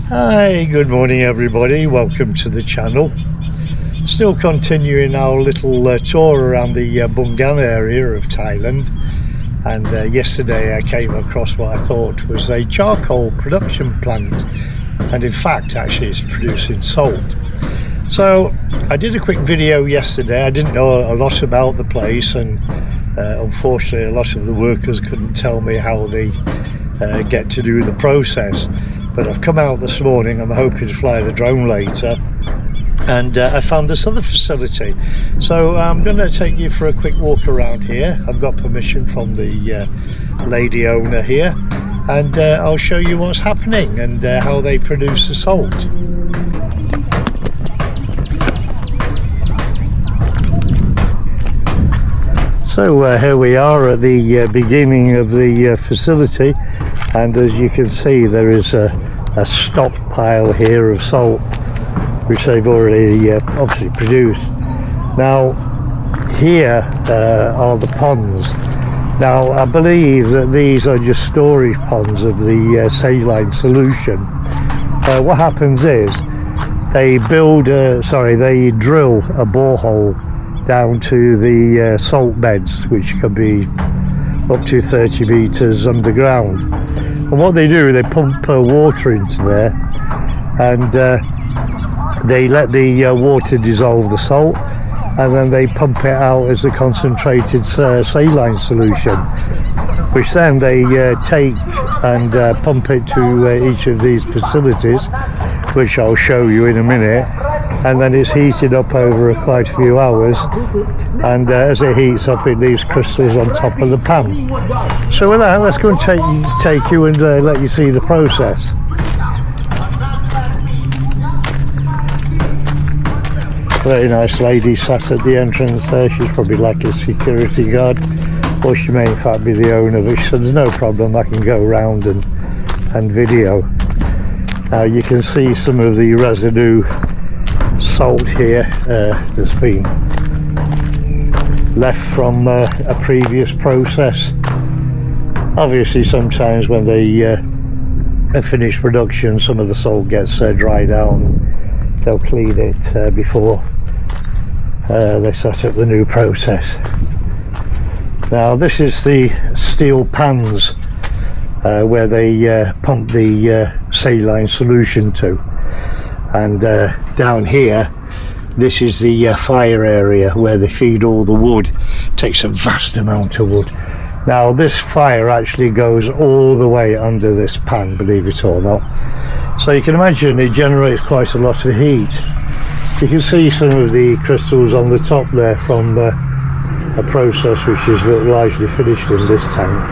Hi, good morning everybody, welcome to the channel. Still continuing our little tour around the Bungan area of Thailand, and yesterday I came across what I thought was a charcoal production plant, and in fact actually it's producing salt. So I did a quick video yesterday. I didn't know a lot about the place, and unfortunately a lot of the workers couldn't tell me how they get to do the process. But I've come out this morning, I'm hoping to fly the drone later, and I found this other facility. So I'm going to take you for a quick walk around here. I've got permission from the lady owner here, and I'll show you what's happening and how they produce the salt. So here we are at the beginning of the facility, and as you can see there is a stockpile here of salt which they've already obviously produced. Now here are the ponds. Now I believe that these are just storage ponds of the saline solution. What happens is they they drill a borehole down to the salt beds, which can be up to 30 meters underground, and what they do, they pump water into there, and they let the water dissolve the salt, and then they pump it out as a concentrated saline solution, which then they take and pump it to each of these facilities, which I'll show you in a minute. And then it's heated up over quite a few hours, and as it heats up it leaves crystals on top of the pan. So with that, let's go and take you and let you see the process. Very nice lady sat at the entrance there. She's probably like a security guard, or she may in fact be the owner, but she said there's no problem, I can go around and video. Now you can see some of the residue salt here that's been left from a previous process. Obviously sometimes when they finish production, some of the salt gets dried out, and they'll clean it before they set up the new process. Now this is the steel pans where they pump the saline solution to, and down here this is the fire area where they feed all the wood. It takes a vast amount of wood. Now this fire actually goes all the way under this pan, believe it or not, so you can imagine it generates quite a lot of heat. You can see some of the crystals on the top there from a process which is largely finished in this tank,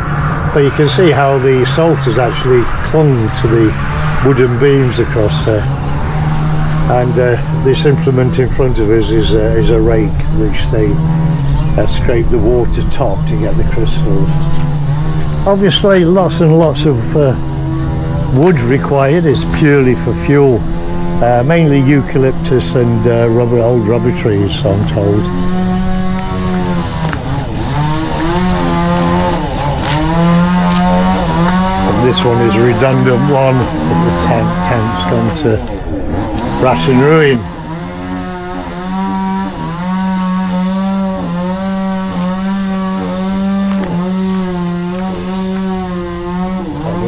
but you can see how the salt has actually clung to the wooden beams across there. And this implement in front of us is a rake which they scrape the water top to get the crystals. Obviously lots and lots of wood required. It's purely for fuel, mainly eucalyptus and old rubber trees, so I'm told. And this one is a redundant one, the tent's gone to rat and ruin.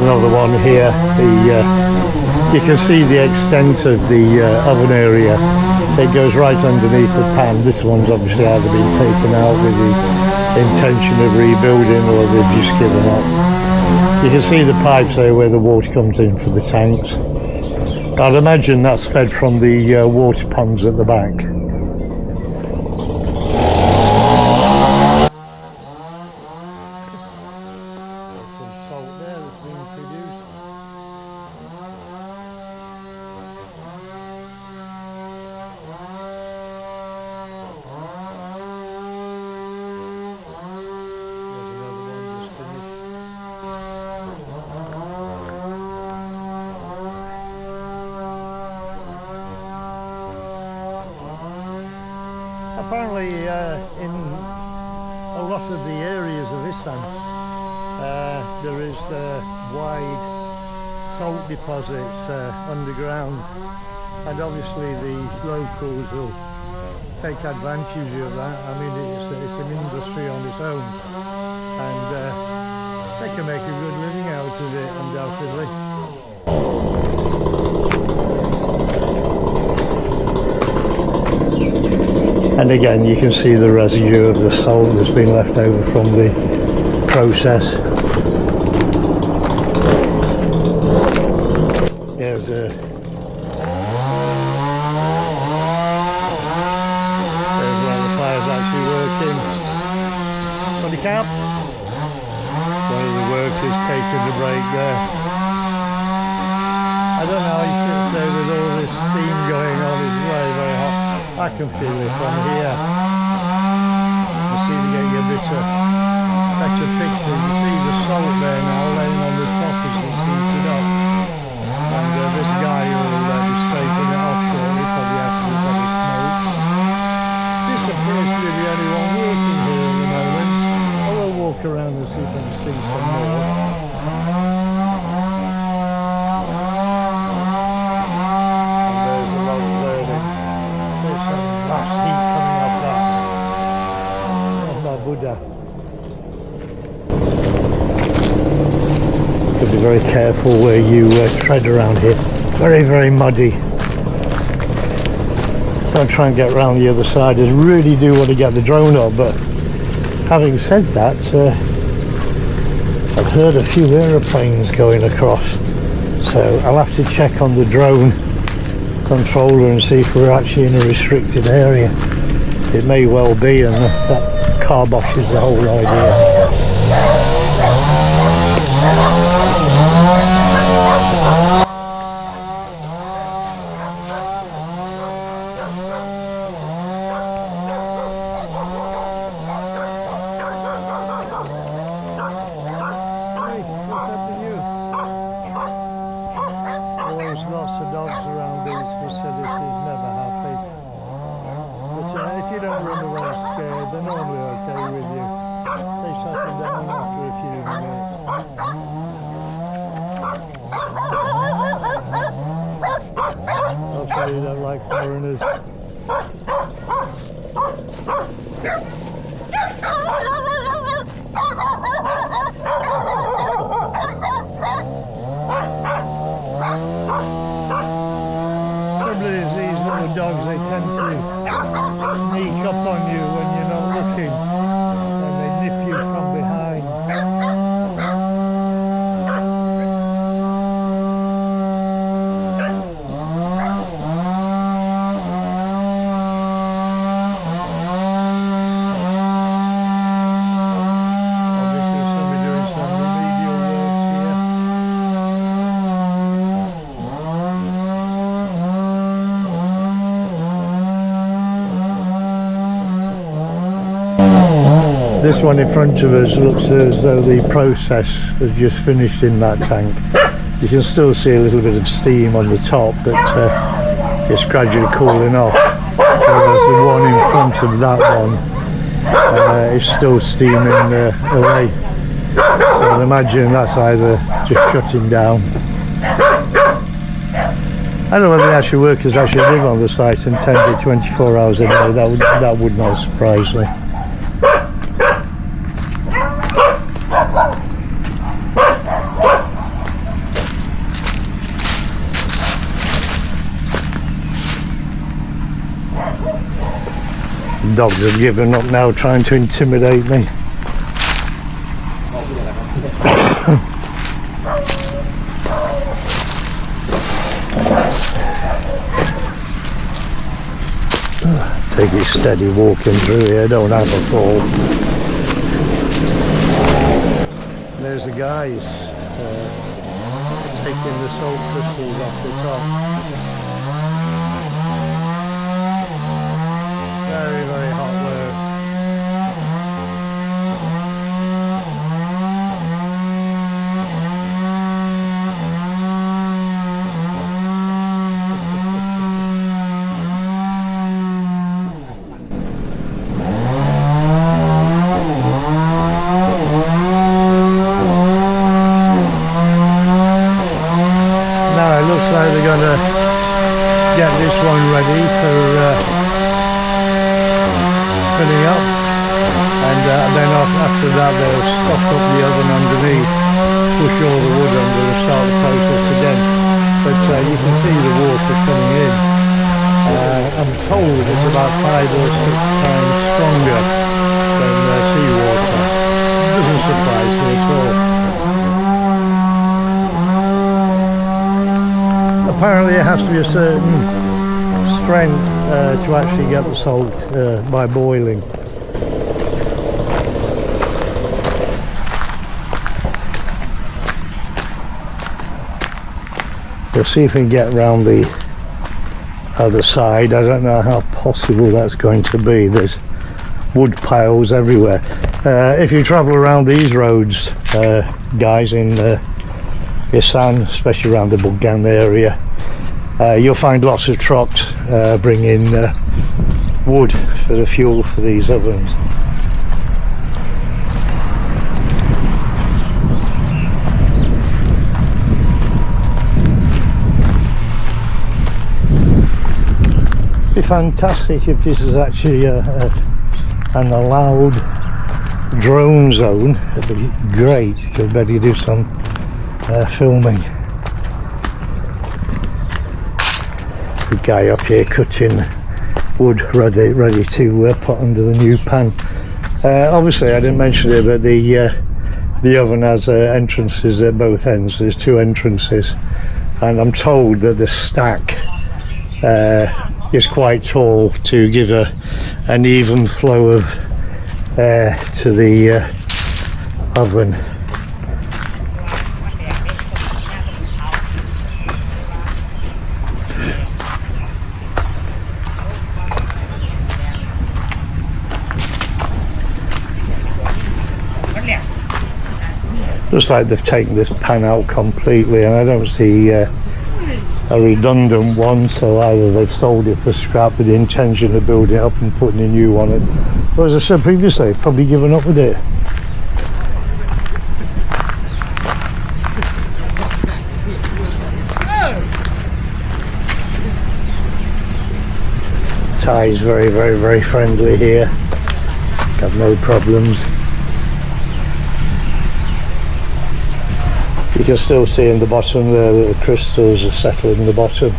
Another one here. You can see the extent of the oven area. It goes right underneath the pan. This one's obviously either been taken out with the intention of rebuilding, or they've just given up. You can see the pipes there where the water comes in for the tanks. I'd imagine that's fed from the water ponds at the back. Apparently in a lot of the areas of this land, there is wide salt deposits underground, and obviously the locals will take advantage of that. I mean, it's an industry on its own, and they can make a good living out of it, undoubtedly. And again, you can see the residue of the salt that's been left over from the process. There's a camp. One of the workers taking the break there. I don't know how he sits there with all this steam going on. It's very, very hot. I can feel it from here. You see to get you a better picture. You see the salt there now laying on the top as it's heated up. And this guy will be scraping it off shortly, probably after he's got his smoke. This appears to be the only one working here at the moment. Walk around and see if I can see some more. And there's a lot of burning. There's some last heat coming off that. Buddha. To be very careful where you tread around here. Very, very muddy. Don't try and get around the other side. I really do want to get the drone up, but having said that, I've heard a few aeroplanes going across, so I'll have to check on the drone controller and see if we're actually in a restricted area. It may well be, and that carboshes the whole idea. They don't like foreigners. Trouble is, these little dogs, they tend to sneak up on you when you're not looking, and they nip you from behind. This one in front of us looks as though the process has just finished in that tank. You can still see a little bit of steam on the top, but it's gradually cooling off. Whereas the one in front of that one is still steaming away. So I'd imagine that's either just shutting down. I don't know whether the actual workers actually live on the site and tend to 24 hours a day. That would not surprise me. Dogs have given up now, trying to intimidate me. Take it steady walking through here, don't have a fall. There's the guys taking the salt crystals off the top. Very, very hot work. and then after that they'll stock up the oven underneath, push all the wood under and start the process again. But you can see the water coming in. I'm told it's about 5 or 6 times stronger than seawater. Doesn't surprise me at all. Apparently it has to be a certain strength to actually get the salt by boiling. We'll see if we can get around the other side. I don't know how possible that's going to be. There's wood piles everywhere. If you travel around these roads, guys, in Isan, especially around the Bulgan area, you'll find lots of trucks bringing wood for the fuel for these ovens. It'd be fantastic if this is actually an allowed drone zone. It'd be great. You'd better do some filming. The guy up here cutting wood ready to put under the new pan. Obviously I didn't mention it, but the oven has entrances at both ends. There's 2 entrances, and I'm told that the stack is quite tall to give an even flow of air to the oven. Looks like they've taken this pan out completely, and I don't see a redundant one, so either they've sold it for scrap with the intention of building it up and putting a new one in. But as I said previously, they've probably given up with it. Thai's very friendly here. Got no problems. You can still see in the bottom there that the crystals are settled in the bottom,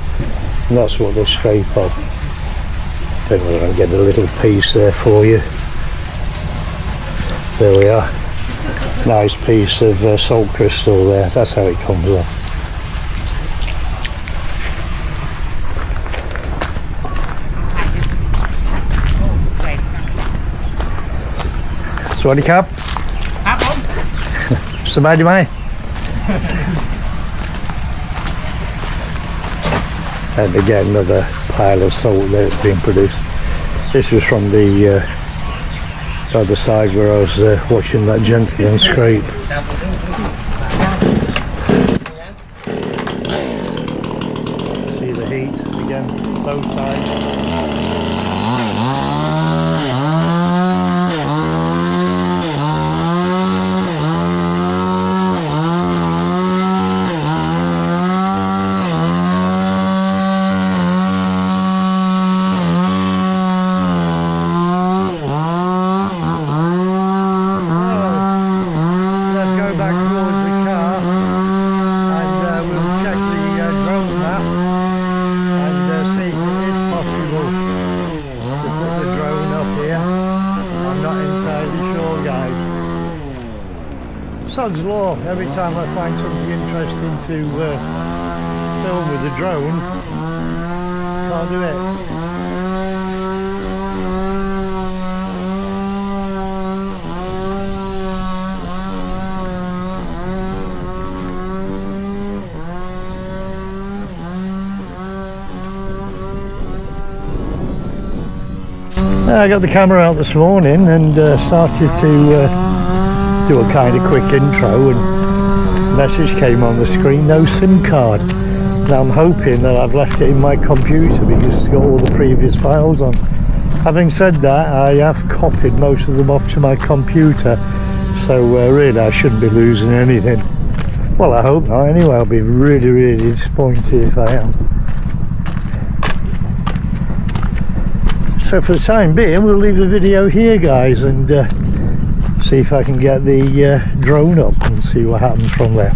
and that's what they scrape off. Don't know if I can get a little piece there for you. There we are. Nice piece of salt crystal there. That's how it comes off. Swaddy Cap. Somebody mai. And again another pile of salt that's being produced. This was from the other side where I was watching that gentleman scrape. See the heat again, both sides. Sod's law, every time I find something interesting to film with the drone, can't do it. I got the camera out this morning and started to do a kind of quick intro, and a message came on the screen: no SIM card. Now I'm hoping that I've left it in my computer because it's got all the previous files on. Having said that, I have copied most of them off to my computer, so really I shouldn't be losing anything. Well, I hope not anyway. I'll be really disappointed if I am. So for the time being, we'll leave the video here, guys, and see if I can get the drone up and see what happens from there.